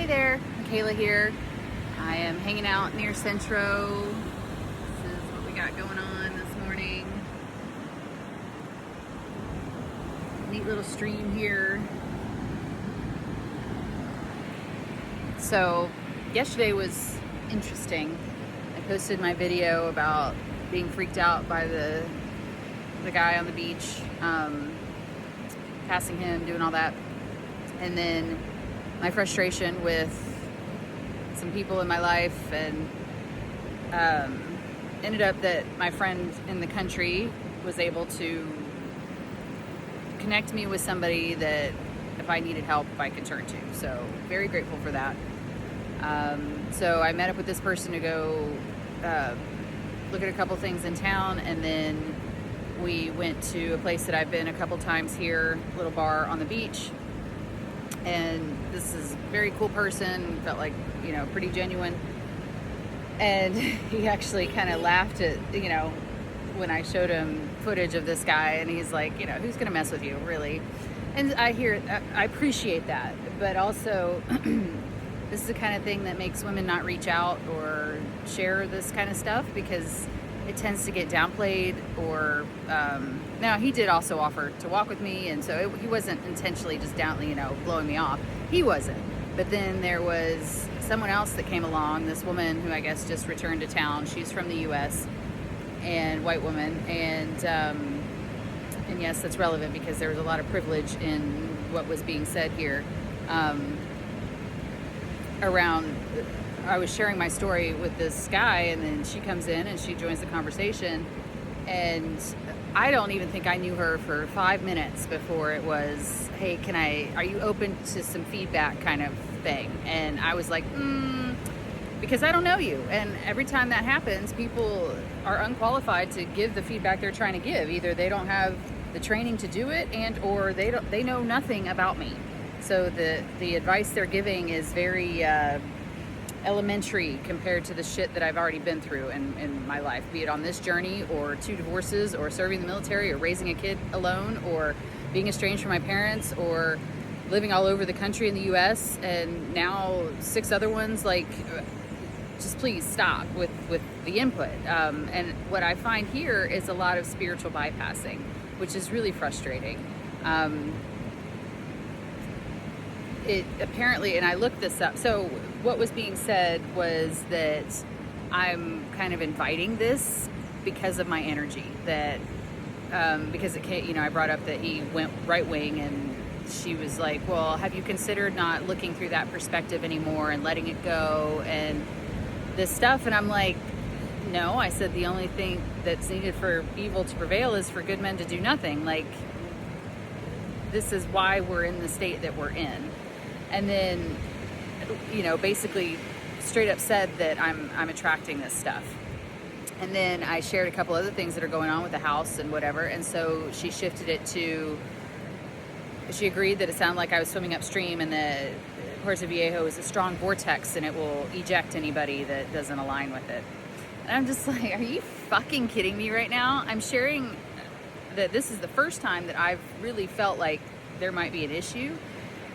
Hey there, Michaela here. I am hanging out near Centro. This is what we got going on this morning. Neat little stream here. So, yesterday was interesting. I posted my video about being freaked out by the guy on the beach, passing him, doing all that. And then my frustration with some people in my life, and ended up that my friend in the country was able to connect me with somebody that if I needed help, I could turn to. So very grateful for that. So I met up with this person to go look at a couple things in town, and then we went to a place that I've been a couple times here, a little bar on the beach. And this is a very cool person, felt like, pretty genuine. And he actually kind of laughed at, when I showed him footage of this guy, and he's like, who's gonna mess with you, really? And I appreciate that, but also this is the kind of thing that makes women not reach out or share this kind of stuff, because it tends to get downplayed. Or now he did also offer to walk with me, and so he wasn't intentionally just blowing me off. He wasn't. But then there was someone else that came along, this woman who I guess just returned to town. She's from the U.S. and white woman, and yes, that's relevant because there was a lot of privilege in what was being said here. I was sharing my story with this guy, and then she comes in and she joins the conversation, and I don't even think I knew her for 5 minutes before it was, hey, are you open to some feedback kind of thing? And I was like, because I don't know you. And every time that happens, people are unqualified to give the feedback they're trying to give. Either they don't have the training to do it, or they know nothing about me. So the advice they're giving is very elementary compared to the shit that I've already been through in my life, be it on this journey, or 2 divorces, or serving in the military, or raising a kid alone, or being estranged from my parents, or living all over the country in the US, and now 6 other ones. Like, just please stop with the input. And what I find here is a lot of spiritual bypassing, which is really frustrating. It apparently, and I looked this up, so what was being said was that I'm kind of inviting this because of my energy, that because it came, I brought up that he went right wing, and she was like, well, have you considered not looking through that perspective anymore and letting it go and this stuff? And I'm like, no. I said the only thing that's needed for evil to prevail is for good men to do nothing. Like, this is why we're in the state that we're in. And then, basically straight up said that I'm attracting this stuff. And then I shared a couple other things that are going on with the house and whatever. And so she shifted it to, she agreed that it sounded like I was swimming upstream, and that Puerto Viejo is a strong vortex and it will eject anybody that doesn't align with it. And I'm just like, are you fucking kidding me right now? I'm sharing that this is the first time that I've really felt like there might be an issue.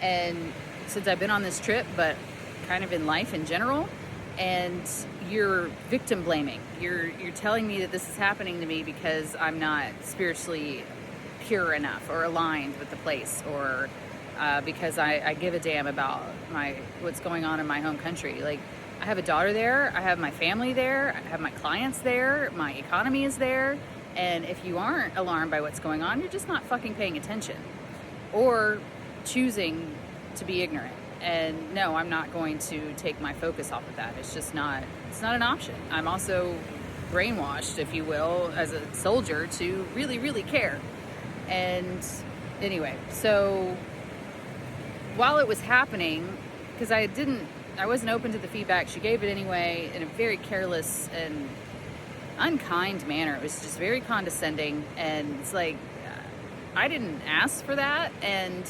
And since I've been on this trip, but kind of in life in general, and you're victim blaming. You're telling me that this is happening to me because I'm not spiritually pure enough or aligned with the place, or because I give a damn about what's going on in my home country. Like, I have a daughter there, I have my family there, I have my clients there, my economy is there, and if you aren't alarmed by what's going on, you're just not fucking paying attention, or choosing to be ignorant. And no, I'm not going to take my focus off of that. It's not an option. I'm also brainwashed, if you will, as a soldier to really, really care. And anyway, so while it was happening, because I wasn't open to the feedback, she gave it anyway in a very careless and unkind manner. It was just very condescending, and it's like, I didn't ask for that, and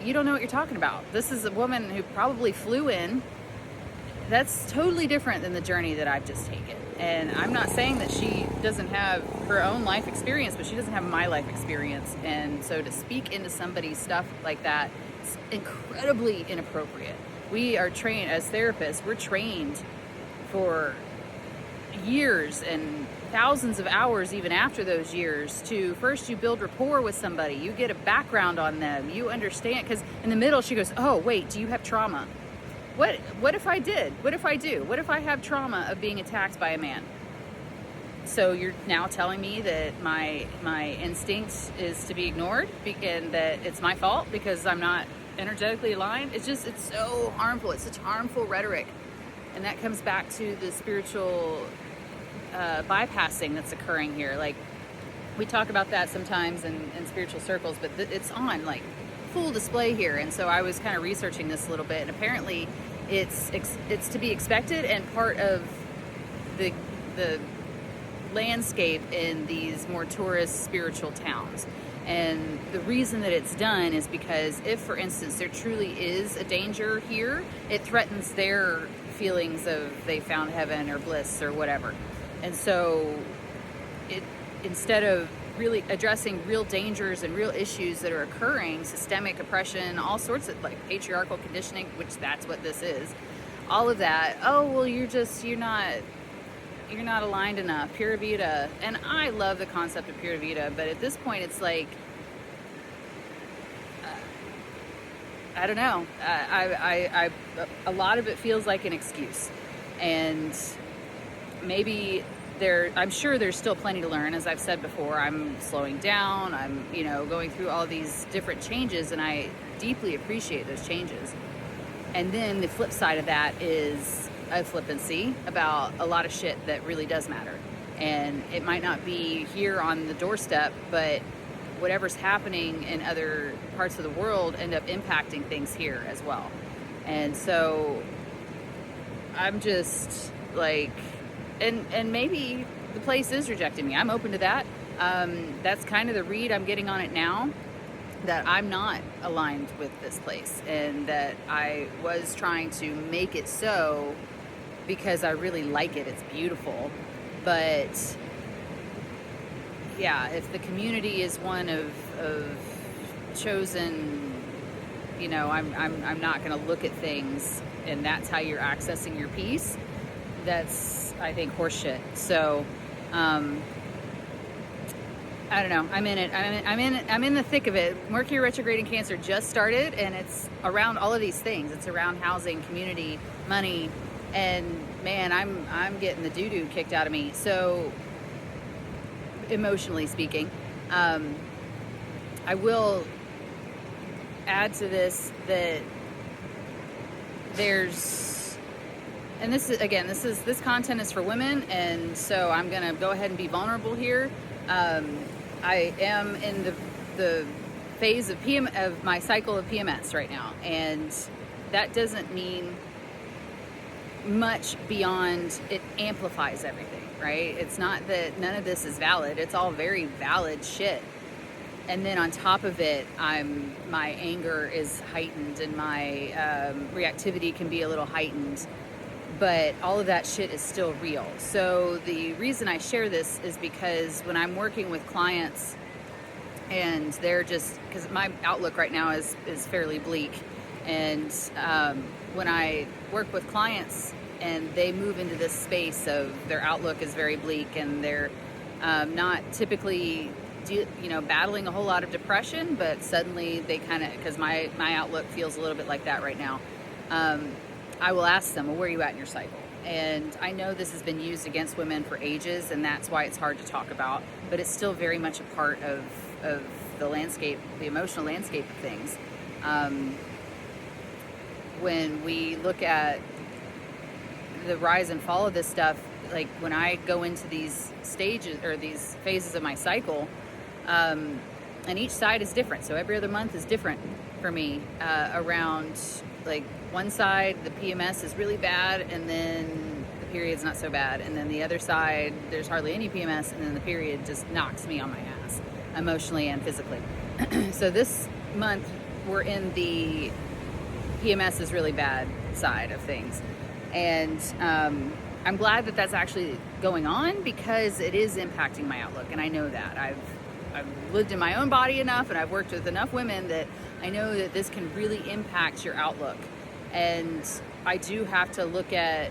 you don't know what you're talking about. This is a woman who probably flew in. That's totally different than the journey that I've just taken. And I'm not saying that she doesn't have her own life experience, but she doesn't have my life experience. And so to speak into somebody's stuff like that is incredibly inappropriate, we are trained as therapists. We're trained for years and thousands of hours even after those years to first you build rapport with somebody, you get a background on them, you understand, because in the middle she goes, oh wait, do you have trauma? What if I did? What if I do? What if I have trauma of being attacked by a man? So you're now telling me that my instinct is to be ignored and that it's my fault because I'm not energetically aligned? It's so harmful. It's such harmful rhetoric. And that comes back to the spiritual bypassing that's occurring here. Like, we talk about that sometimes in spiritual circles, but it's on like full display here. And so I was kind of researching this a little bit, and apparently it's to be expected and part of the landscape in these more tourist spiritual towns. And the reason that it's done is because if, for instance, there truly is a danger here, it threatens their feelings of they found heaven or bliss or whatever. And so instead of really addressing real dangers and real issues that are occurring, systemic oppression, all sorts of like patriarchal conditioning, which that's what this is, all of that, oh, well, you're not aligned enough, Pura Vida. And I love the concept of Pura Vida, but at this point it's like, I don't know. A lot of it feels like an excuse, and maybe I'm sure there's still plenty to learn. As I've said before, I'm slowing down. I'm, going through all these different changes, and I deeply appreciate those changes. And then the flip side of that is a flippancy about a lot of shit that really does matter. And it might not be here on the doorstep, but whatever's happening in other parts of the world end up impacting things here as well. And so I'm just like, and maybe the place is rejecting me. I'm open to that. That's kind of the read I'm getting on it now, that I'm not aligned with this place, and that I was trying to make it so because I really like it. It's beautiful. But yeah, if the community is one of chosen, I'm not going to look at things, and that's how you're accessing your peace. That's, I think, horseshit. So, I don't know. I'm in it. I'm in the thick of it. Mercury retrograde in Cancer just started, and it's around all of these things. It's around housing, community, money, and man, I'm getting the doo-doo kicked out of me. So, emotionally speaking, I will add to this that there's, and this content is for women, and so I'm gonna go ahead and be vulnerable here. I am in the phase of my cycle of PMS right now, and that doesn't mean much beyond it amplifies everything, right? It's not that none of this is valid. It's all very valid shit. And then on top of it, my anger is heightened, and my reactivity can be a little heightened, but all of that shit is still real. So the reason I share this is because when I'm working with clients, and they're just, because my outlook right now is fairly bleak, and when I work with clients and they move into this space of their outlook is very bleak, and they're not typically battling a whole lot of depression, but suddenly they kind of, because my outlook feels a little bit like that right now, I will ask them, well, where are you at in your cycle? And I know this has been used against women for ages, and that's why it's hard to talk about, but it's still very much a part of the landscape, the emotional landscape of things. When we look at the rise and fall of this stuff, like when I go into these stages or these phases of my cycle, and each side is different. So every other month is different for me, around like one side, the PMS is really bad, and then the period's not so bad. And then the other side, there's hardly any PMS, and then the period just knocks me on my ass, emotionally and physically. So this month, we're in the PMS is really bad side of things. And I'm glad that that's actually going on, because it is impacting my outlook, and I know that. I've lived in my own body enough, and I've worked with enough women that I know that this can really impact your outlook. And I do have to look at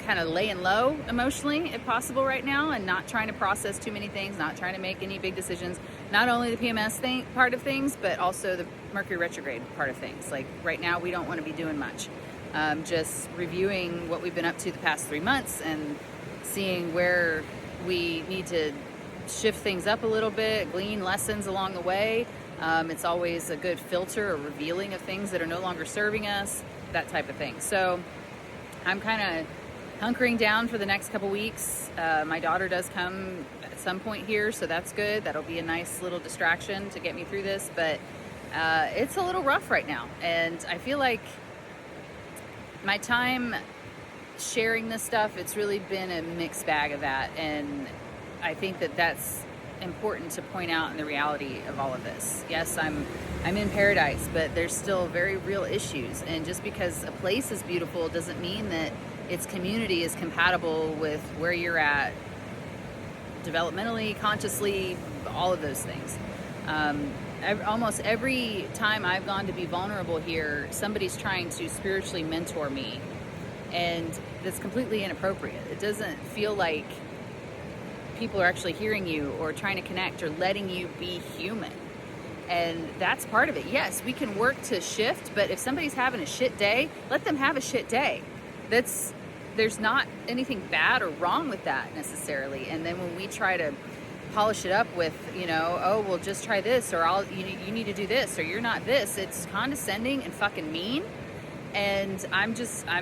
kind of laying low emotionally if possible right now, and not trying to process too many things, not trying to make any big decisions. Not only the PMS part of things, but also the Mercury retrograde part of things. Like right now, we don't want to be doing much. Just reviewing what we've been up to the past 3 months and seeing where we need to shift things up a little bit, glean lessons along the way. It's always a good filter or revealing of things that are no longer serving us, that type of thing. So I'm kind of hunkering down for the next couple weeks. My daughter does come at some point here, so that's good. That'll be a nice little distraction to get me through this, but it's a little rough right now. And I feel like my time sharing this stuff, it's really been a mixed bag of that. And I think that that's important to point out in the reality of all of this. Yes, I'm in paradise, but there's still very real issues. And just because a place is beautiful doesn't mean that its community is compatible with where you're at developmentally, consciously, all of those things. Almost every time I've gone to be vulnerable here, somebody's trying to spiritually mentor me, and that's completely inappropriate. It doesn't feel like people are actually hearing you or trying to connect or letting you be human. And that's part of it. Yes, we can work to shift, but if somebody's having a shit day, let them have a shit day. There's not anything bad or wrong with that necessarily. And then when we try to polish it up with, oh, well, just try this, or you need to do this, or you're not this, it's condescending and fucking mean. And I'm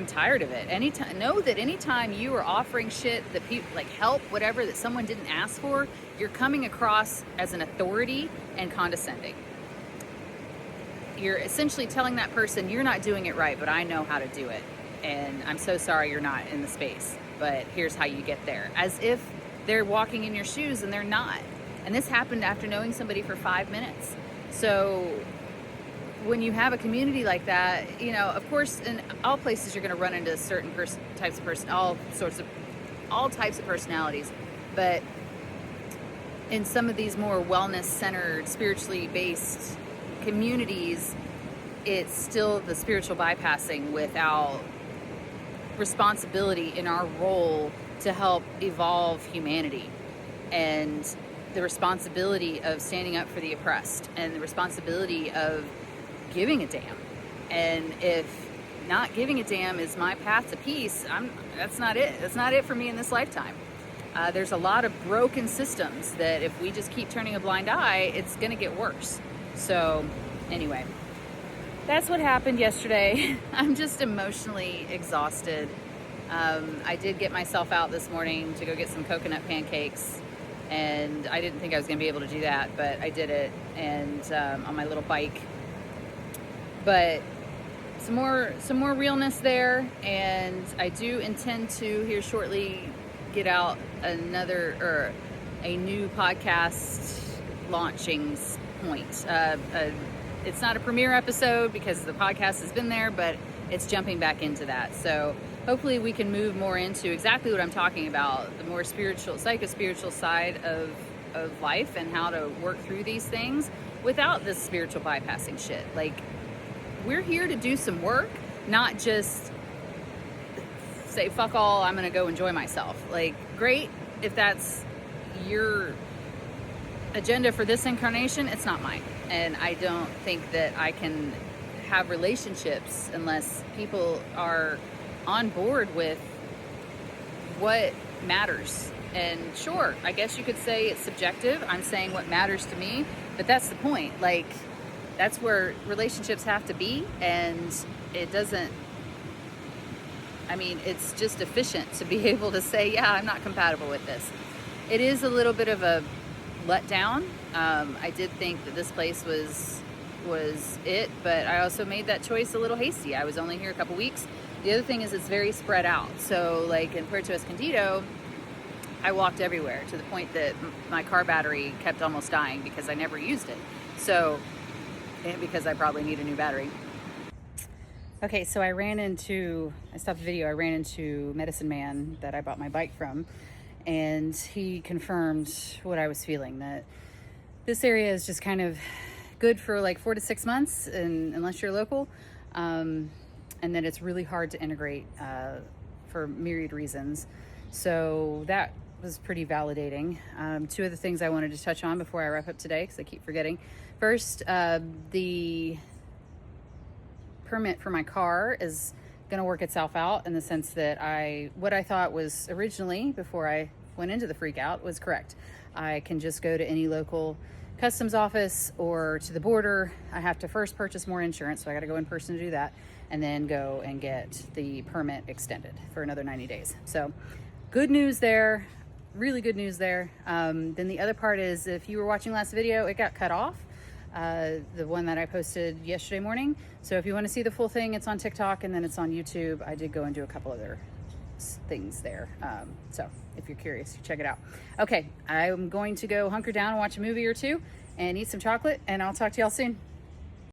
tired of it. Know that anytime you are offering shit that people like help, whatever, that someone didn't ask for, you're coming across as an authority and condescending. You're essentially telling that person, you're not doing it right, but I know how to do it. And I'm so sorry you're not in the space, but here's how you get there. As if they're walking in your shoes and they're not. And this happened after knowing somebody for 5 minutes. So when you have a community like that, of course, in all places you're going to run into certain types of all types of personalities. But in some of these more wellness-centered, spiritually based communities, it's still the spiritual bypassing without responsibility in our role to help evolve humanity, and the responsibility of standing up for the oppressed, and the responsibility of giving a damn. And if not giving a damn is my path to peace, that's not it. That's not it for me in this lifetime. There's a lot of broken systems that if we just keep turning a blind eye, it's going to get worse. So anyway, that's what happened yesterday. I'm just emotionally exhausted. I did get myself out this morning to go get some coconut pancakes, and I didn't think I was going to be able to do that, but I did it, and on my little bike. But some more realness there, and I do intend to here shortly get out a new podcast launching point. It's not a premiere episode because the podcast has been there, but it's jumping back into that. So hopefully we can move more into exactly what I'm talking about, the more spiritual, psycho-spiritual side of life, and how to work through these things without this spiritual bypassing shit. Like, we're here to do some work, not just say, fuck all, I'm gonna go enjoy myself. Like, great, if that's your agenda for this incarnation, it's not mine. And I don't think that I can have relationships unless people are on board with what matters. And sure, I guess you could say it's subjective. I'm saying what matters to me, but that's the point. Like, that's where relationships have to be, and it's just efficient to be able to say, yeah, I'm not compatible with this. It is a little bit of a letdown. I did think that this place was it, but I also made that choice a little hasty. I was only here a couple weeks. The other thing is it's very spread out. So like in Puerto Escondido, I walked everywhere to the point that my car battery kept almost dying because I never used it. So, and because I probably need a new battery. Okay, so I stopped the video, I ran into Medicine Man that I bought my bike from, and he confirmed what I was feeling, that this area is just kind of good for like 4 to 6 months, and unless you're local, And then it's really hard to integrate for myriad reasons. So that was pretty validating. Two other things I wanted to touch on before I wrap up today, because I keep forgetting. First, the permit for my car is going to work itself out in the sense that what I thought was originally, before I went into the freak out, was correct. I can just go to any local customs office or to the border. I have to first purchase more insurance, so I got to go in person to do that, and then go and get the permit extended for another 90 days. So good news there, really good news there. Then the other part is, if you were watching last video, it got cut off, the one that I posted yesterday morning. So if you want to see the full thing, it's on TikTok and then it's on YouTube. I did go and do a couple other things there. So if you're curious, check it out. Okay, I'm going to go hunker down and watch a movie or two and eat some chocolate, and I'll talk to y'all soon.